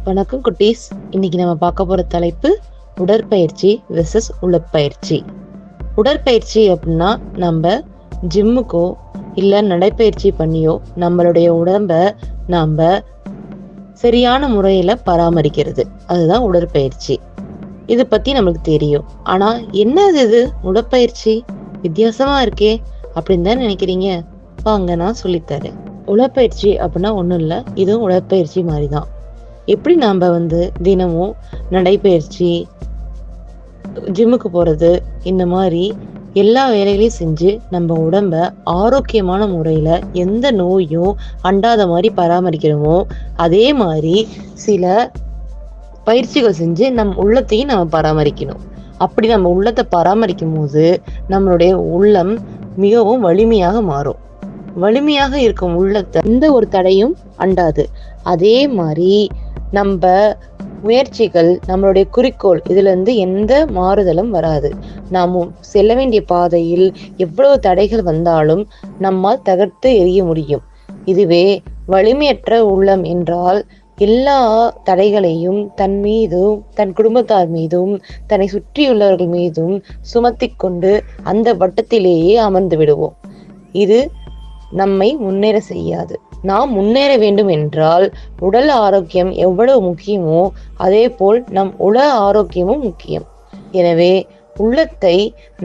வணக்கம் குட்டீஸ். இன்னைக்கு நம்ம பார்க்க போற தலைப்பு உடற்பயிற்சி வெர்சஸ் உடற்பயிற்சி. உடற்பயிற்சி அப்படின்னா நம்ம ஜிம்முக்கோ இல்லை நடைப்பயிற்சி பண்ணியோ நம்மளுடைய உடம்ப நாம் சரியான முறையில் பராமரிக்கிறது, அதுதான் உடற்பயிற்சி. இதை பற்றி நம்மளுக்கு தெரியும். ஆனால் என்னது இது உடற்பயிற்சி, வித்தியாசமா இருக்கே அப்படின்னு தான் நினைக்கிறீங்க. வாங்க நான் சொல்லித்தரேன். உடற்பயிற்சி அப்படின்னா ஒன்றும் இல்லை, இதுவும் உடற்பயிற்சி மாதிரி தான். எப்படி நாம் தினமும் நடைப்பயிற்சி, ஜிம்முக்கு போகிறது, இந்த மாதிரி எல்லா வேலைகளையும் செஞ்சு நம்ம உடம்ப ஆரோக்கியமான முறையில் எந்த நோயும் அண்டாத மாதிரி பராமரிக்கிறோமோ, அதே மாதிரி சில பயிற்சிகள் செஞ்சு நம் உள்ளத்தையும் நம்ம பராமரிக்கணும். அப்படி நம்ம உள்ளத்தை பராமரிக்கும் போது நம்மளுடைய உள்ளம் மிகவும் வலிமையாக மாறும். வலிமையாக இருக்கும் உள்ளத்தை எந்த ஒரு தடையும் அண்டாது. அதே மாதிரி நம்ம முயற்சிகள், நம்மளுடைய குறிக்கோள், இதுல இருந்து எந்த மாறுதலும் வராது. நாம் செல்ல வேண்டிய பாதையில் எவ்வளவு தடைகள் வந்தாலும் நம்மால் தகர்த்து எறிய முடியும். இதுவே வலிமையற்ற உள்ளம் என்றால் எல்லா தடைகளையும் தன் மீதும், தன் குடும்பத்தார் மீதும், தன்னை சுற்றியுள்ளவர்கள் மீதும் சுமத்தி கொண்டு அந்த வட்டத்திலேயே அமர்ந்து விடுவோம். இது நம்மை முன்னேற செய்யாது. நாம் முன்னேற வேண்டும் என்றால் உடல் ஆரோக்கியம் எவ்வளவு முக்கியமோ அதே போல் நம் உள ஆரோக்கியமும் முக்கியம். எனவே உள்ளத்தை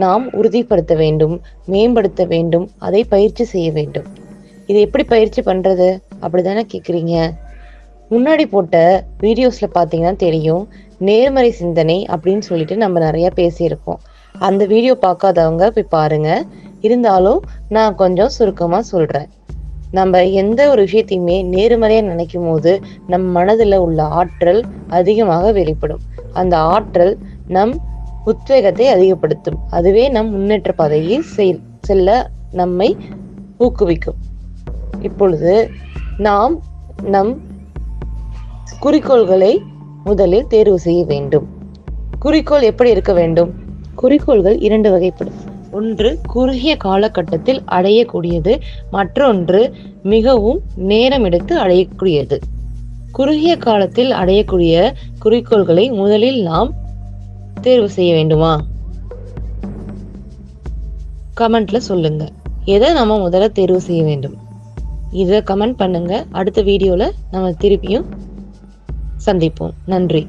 நாம் உறுதிப்படுத்த வேண்டும், மேம்படுத்த வேண்டும், அதை பயிற்சி செய்ய வேண்டும். இது எப்படி பயிற்சி பண்றது அப்படிதானே கேக்குறீங்க? முன்னாடி போட்ட வீடியோஸ்ல பாத்தீங்கன்னா தெரியும், நேர்மறை சிந்தனை அப்படின்னு சொல்லிட்டு நம்ம நிறைய பேசியிருக்கோம். அந்த வீடியோ பார்க்காதவங்க போய் பாருங்க. இருந்தாலும் நான் கொஞ்சம் சுருக்கமா சொல்றேன். நம்ம எந்த ஒரு விஷயத்தையுமே நேர்மறையா நினைக்கும் போது நம் மனதில் உள்ள ஆற்றல் அதிகமாக வெளிப்படும். அந்த ஆற்றல் நம் உத்வேகத்தை அதிகப்படுத்தும். அதுவே நம் முன்னேற்ற பாதையில் செல்ல நம்மை ஊக்குவிக்கும். இப்பொழுது நாம் நம் குறிக்கோள்களை முதலில் தேர்வு செய்ய வேண்டும். குறிக்கோள் எப்படி இருக்க வேண்டும்? குறிக்கோள்கள் 2 வகைப்படும். ஒன்று குறுகிய காலகட்டத்தில் அடையக்கூடியது, மற்றொன்று மிகவும் நேரம் எடுத்து அடையக்கூடியது. குறுகிய காலத்தில் அடையக்கூடிய குறிக்கோள்களை முதலில் நாம் தேர்வு செய்ய வேண்டுமா? கமெண்ட்ல சொல்லுங்க, எதை நம்ம முதல்ல தேர்வு செய்ய வேண்டும். இதை கமெண்ட் பண்ணுங்க. அடுத்த வீடியோல நம்ம திருப்பியும் சந்திப்போம். நன்றி.